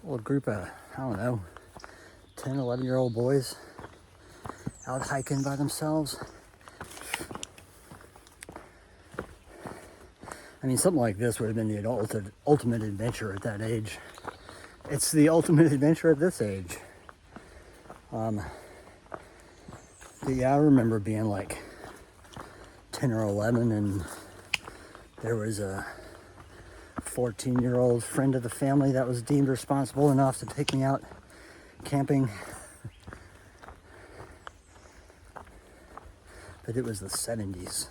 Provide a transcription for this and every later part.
little group of, I don't know, 10, 11-year-old boys out hiking by themselves. I mean, something like this would have been the ultimate adventure at that age. It's the ultimate adventure at this age. Yeah, I remember being like 10 or 11, and there was a 14-year-old friend of the family that was deemed responsible enough to take me out camping. But it was the 70s.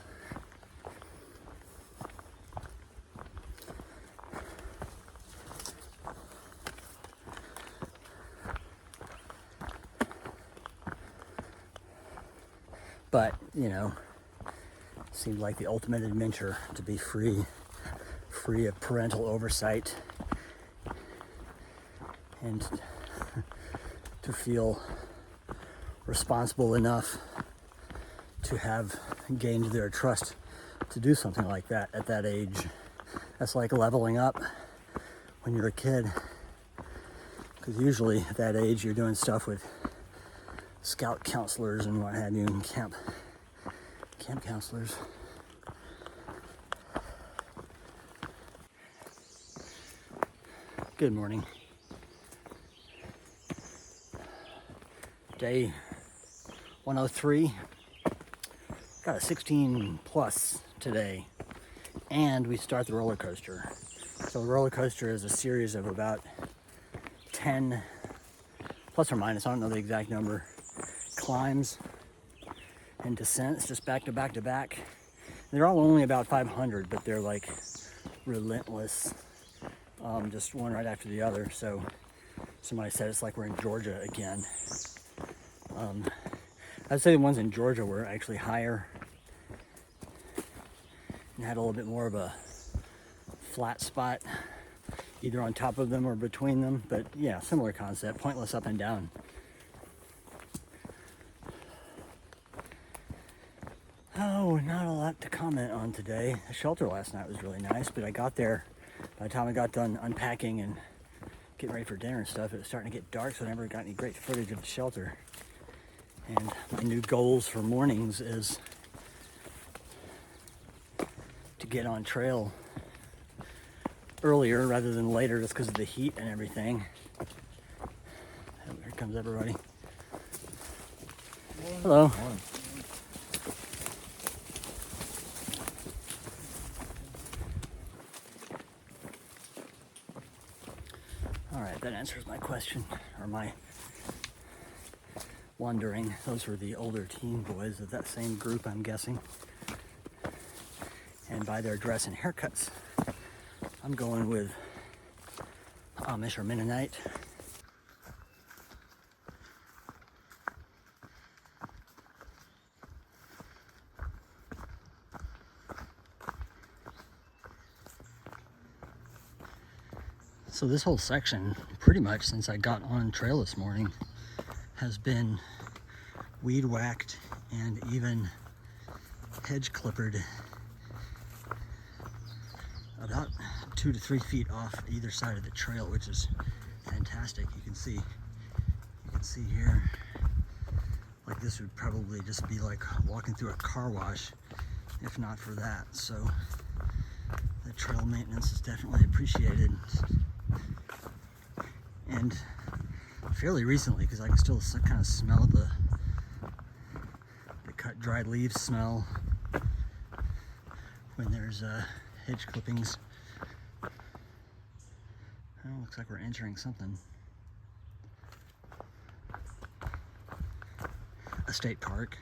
But, you know, seemed like the ultimate adventure to be free of parental oversight, and to feel responsible enough to have gained their trust to do something like that at that age. That's like leveling up when you're a kid, because usually at that age you're doing stuff with scout counselors and what have you, and camp counselors. Good morning. Day 103. Got a 16 plus today, and we start the roller coaster. So the roller coaster is a series of about 10 plus or minus, I don't know the exact number, climbs and descents, just back to back to back. They're all only about 500, but they're like relentless, just one right after the other. So somebody said it's like we're in Georgia again. I'd say the ones in Georgia were actually higher and had a little bit more of a flat spot, either on top of them or between them. But yeah, similar concept, pointless up and down. Oh, not a lot to comment on today. The shelter last night was really nice, but I got there, by the time I got done unpacking and getting ready for dinner and stuff, it was starting to get dark, so I never got any great footage of the shelter. And my new goals for mornings is to get on trail earlier rather than later, just because of the heat and everything. Oh, here comes everybody. Hello. All right, that answers my question, or my wondering. Those were the older teen boys of that same group, I'm guessing. And by their dress and haircuts, I'm going with Amish or Mennonite. So this whole section, pretty much since I got on trail this morning, has been weed whacked and even hedge clippered about 2 to 3 feet off either side of the trail, which is fantastic. You can see here, like this would probably just be like walking through a car wash if not for that. So the trail maintenance is definitely appreciated, and fairly recently, because I can still kind of smell the cut dried leaves smell when there's hedge clippings. Oh, looks like we're entering something. A state park.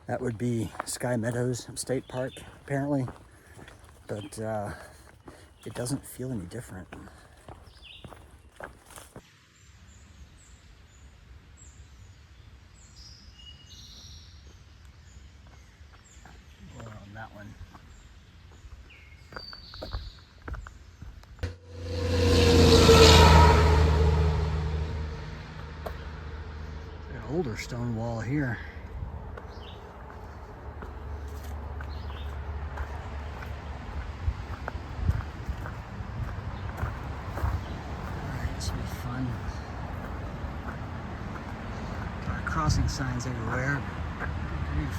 That would be Sky Meadows State Park, apparently, but it doesn't feel any different. Or on that one. An older stone wall here. crossing signs everywhere. Good grief.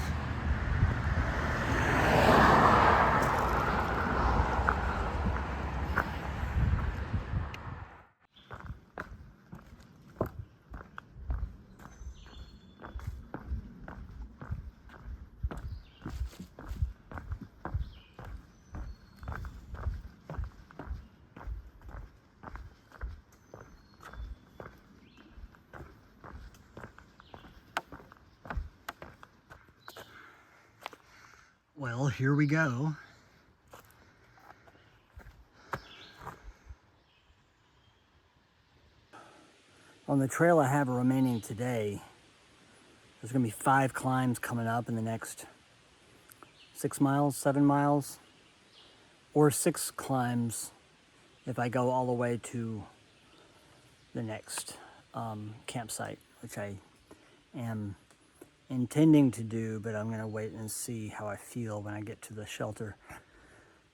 Well, here we go. On the trail I have remaining today, there's going to be 5 climbs coming up in the next 6 miles, 7 miles, or 6 climbs if I go all the way to the next campsite, which I am intending to do, but I'm going to wait and see how I feel when I get to the shelter.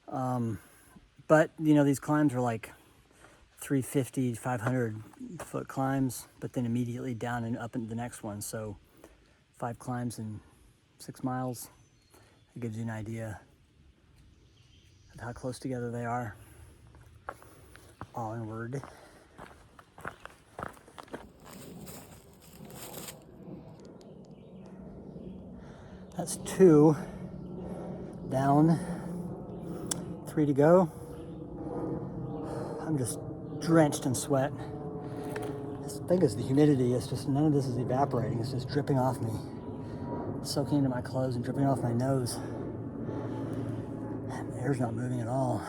But, you know, these climbs are like 350, 500 foot climbs, but then immediately down and up into the next one. So 5 climbs in 6 miles. It gives you an idea of how close together they are. Onward. That's 2 down, 3 to go. I'm just drenched in sweat. This thing is the humidity. It's just, none of this is evaporating. It's just dripping off me, soaking into my clothes and dripping off my nose. The air's not moving at all.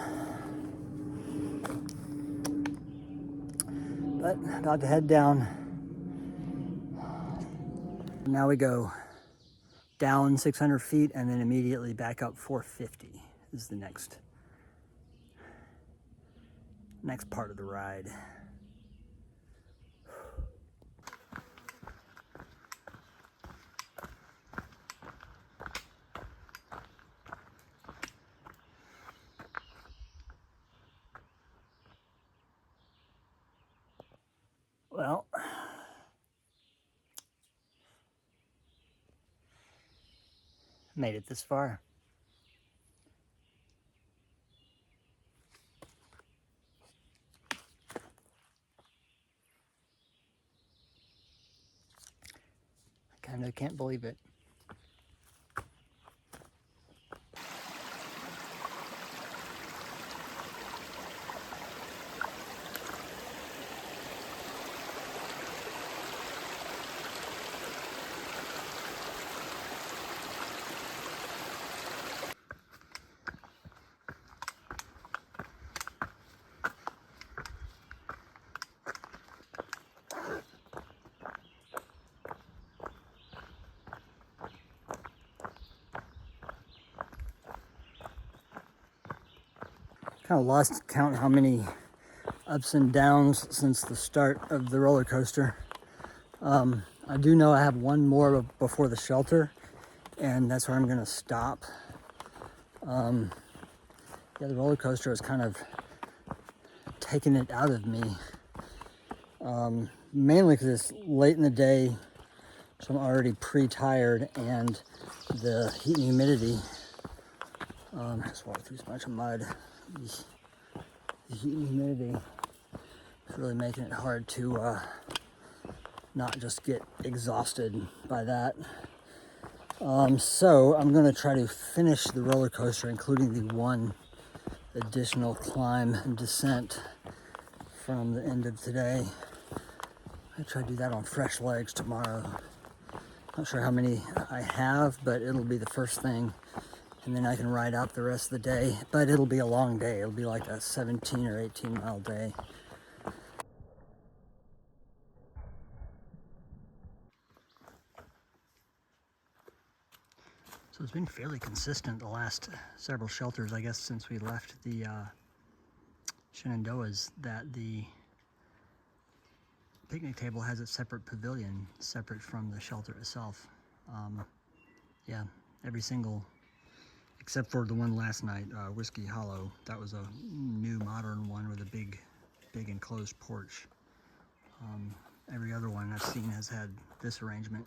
But about to head down. Now we go down 600 feet and then immediately back up 450 is the next part of the ride. Well, made it this far. I kind of can't believe it. Kind of lost count how many ups and downs since the start of the roller coaster. I do know I have one more before the shelter, and that's where I'm gonna stop. Yeah, the roller coaster has kind of taken it out of me. Mainly because it's late in the day, so I'm already pre-tired, and the heat and humidity. I just walked through so much mud. The heat and humidity is really making it hard to not just get exhausted by that. So I'm going to try to finish the roller coaster, including the one additional climb and descent from the end of today. I'll try to do that on fresh legs tomorrow. Not sure how many I have, but it'll be the first thing. And then I can ride out the rest of the day. But it'll be a long day. It'll be like a 17 or 18 mile day. So it's been fairly consistent the last several shelters, I guess, since we left the Shenandoahs, that the picnic table has its separate pavilion, separate from the shelter itself. Yeah, every single, except for the one last night, Whiskey Hollow. That was a new modern one with a big enclosed porch. Every other one I've seen has had this arrangement.